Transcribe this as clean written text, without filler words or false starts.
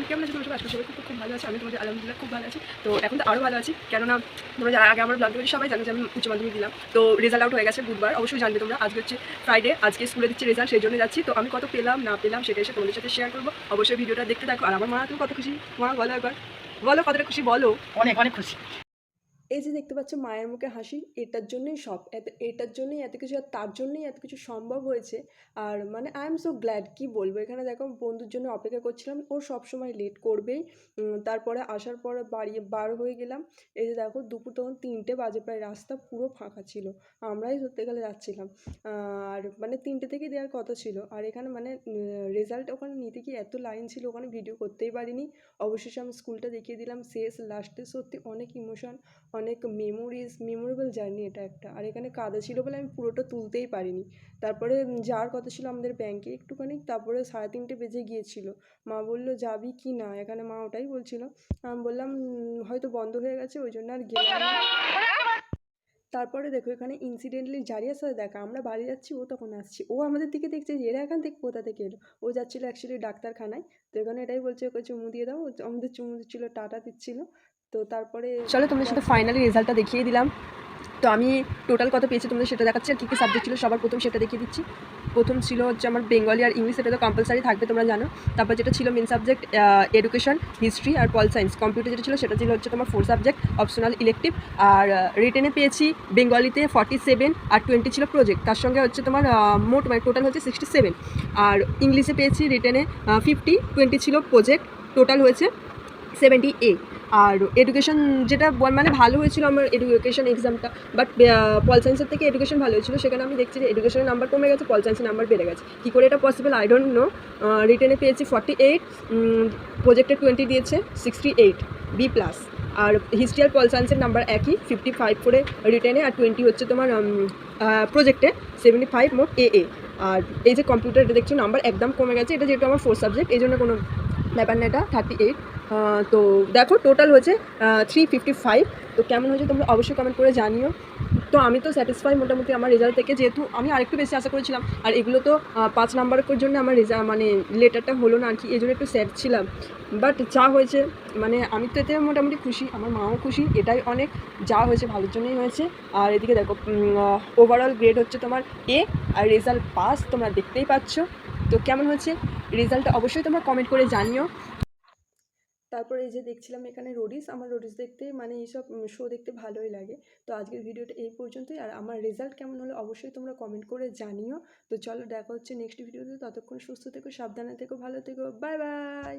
কেমন আছে তোমরা? আজকে সবাই খুব ভালো আছে। আমি তোমাদের আলহামদুলিল্লাহ খুব ভালো আছি। তো এখন তো আরও ভালো আছি, কেননা তোমরা আগে আমার ব্লগ ভিডিও সবাই জানো যে আমি উচ্চ মাধ্যমিক দিলাম। তো রেজাল্ট আউট হয়ে গেছে বুধবার, অবশ্যই জানবে তোমরা। আজকে হচ্ছে ফ্রাইডে, আজকে স্কুলে দিচ্ছি রেজাল্ট, সেই জন্য যাচ্ছি। তো আমি কত পেলাম না পেলাম সেটা এসে তোমাদের সাথে শেয়ার করবো। অবশ্যই ভিডিওটা দেখতে থাকো। আর আমার মা তুমি কত খুশি, মা বলো একবার, বলো কতটা খুশি, বলো। অনেক অনেক খুশি। এই যে দেখতে পাচ্ছ মায়ের মুখে হাসি, এটার জন্যই সব, এটার জন্যই এত কিছু, আর তার জন্যই এত কিছু সম্ভব হয়েছে। আর মানে আই এম সো গ্ল্যাড, কি বলবো। এখানে দেখো বন্ধুর জন্য অপেক্ষা করছিলাম, ও সব সময় লেট করবেই। তারপরে আসার পরে বার হয়ে গেলাম। এই যে দেখো দুপুর তখন 3টে বাজে, প্রায় রাস্তা পুরো ফাঁকা ছিল, আমরাই ধরতে গেলে যাচ্ছিলাম। আর মানে 3টে থেকে দেওয়ার কথা ছিল। আর এখানে মানে রেজাল্ট ওখানে নিতে গিয়ে এত লাইন ছিল, ওখানে ভিডিও করতেই পারিনি। অবশেষে আমি স্কুলটা দেখিয়ে দিলাম শেষ লাস্টে। সত্যি অনেক ইমোশন, অনেক মেমোরেবল জার্নি এটা একটা। আর এখানে কাদা ছিল বলে আমি পুরোটা তুলতেই পারিনি। তারপরে যাওয়ার কথা ছিল আমাদের ব্যাংকে একটুখানি, তারপরে 3:30 বেজে গিয়েছিল। মা বলল যাবি কি না, এখানে মা ওটাই বলছিল। আমি বললাম হয়তো বন্ধ হয়ে গেছে, ওই জন্য আর গেলাম না। তারপরে দেখো এখানে ইনসিডেন্টলি জারিয়ার সাথে দেখা, আমরা বাড়ি যাচ্ছি, ও তখন আসছি, ও আমাদের দিকে দেখছে যে এরা এখান থেকে কোথা থেকে এলো। ও যাচ্ছিলো অ্যাকচুয়ালি ডাক্তারখানায়। তো এখানে এটাই বলছে, ওকে চুমু দিয়ে দাও, ও আমাদের চুমু দিচ্ছিলো, টাটা দিচ্ছিল। তো তারপরে চলো তোমাদের সাথে ফাইনালি রেজাল্টটা দেখিয়ে দিলাম। তো আমি টোটাল কত পেয়েছি তোমাদের সেটা দেখাচ্ছি, আর কী কী সাবজেক্ট ছিল সবার প্রথম সেটা দেখিয়ে দিচ্ছি। প্রথম ছিল হচ্ছে আমার বেঙ্গলি আর ইংলিশ, এটা তো কম্পালসারি থাকবে তোমরা জানো। তারপর যেটা ছিল মেন সাবজেক্ট এডুকেশন, হিস্ট্রি আর পল সায়েন্স। কম্পিউটার যেটা ছিল সেটা ছিল হচ্ছে তোমার 4 সাবজেক্ট, অপশনাল ইলেকটিভ। আর রিটেনে পেয়েছি বেঙ্গলিতে 47 আর 20 ছিল প্রজেক্ট, তার সঙ্গে হচ্ছে তোমার মোট মানে টোটাল হচ্ছে 67। আর ইংলিশে পেয়েছি রিটেনে 50, 20 ছিল প্রজেক্ট, টোটাল হয়েছে 78। আর এডুকেশন যেটা মানে ভালো হয়েছিল আমার এডুকেশন এক্সামটা, বাট পল সায়েন্সের থেকে এডুকেশন ভালো হয়েছিল। সেখানে আমি দেখছি যে এডুকেশনের নাম্বার কমে গেছে, পল সায়েন্সের নাম্বার বেড়ে গেছে। কী করে এটা পসিবল আই ডোন্ট নো। রিটেনে পেয়েছি 48, প্রজেক্টে 20 দিয়েছে 68 B+। আর হিস্ট্রি আর পল সায়েন্সের নাম্বার একই, 55 করে রিটেনে, আর 20 হচ্ছে তোমার প্রজেক্টে, 75 মোট AA। আর এই যে কম্পিউটার, এটা দেখছো নাম্বার একদম কমে গেছে, এটা যেহেতু আমার 4 সাবজেক্ট এই জন্য কোনো ব্যাপার না, এটা 38। তো দেখো টোটাল হচ্ছে 355। তো কেমন হয়েছে তোমরা অবশ্যই কমেন্ট করে জানিও। তো আমি তো স্যাটিসফাই মোটামুটি আমার রেজাল্ট থেকে, যেহেতু আমি আরেকটু বেশি আশা করেছিলাম। আর এগুলো তো 5 নাম্বারের জন্য আমার মানে লেটারটা হলো না আর কি, এই জন্য একটু স্যাড ছিলাম। বাট যা হয়েছে মানে আমি তো এতে মোটামুটি খুশি, আমার মাও খুশি, এটাই অনেক। যা হয়েছে ভালোর জন্যই হয়েছে। আর এদিকে দেখো ওভারঅল গ্রেড হচ্ছে তোমার A, আর রেজাল্ট পাস, তোমরা দেখতেই পাচ্ছ। তো কেমন হয়েছে রেজাল্টটা অবশ্যই তোমরা কমেন্ট করে জানিও। তারপরে এই যে দেখছিলাম এখানে রোডিস, আমার রোডিস দেখতে মানে এইসব শো দেখতে ভালোই লাগে। তো আজকের ভিডিওটা এই পর্যন্তই। আর আমার রেজাল্ট কেমন হলো অবশ্যই তোমরা কমেন্ট করে জানিও। তো চলো দেখা হচ্ছে নেক্সট ভিডিওতে, ততক্ষণ সুস্থ থেকো, সাবধানে থেকো, ভালো থেকো, বাই বাই।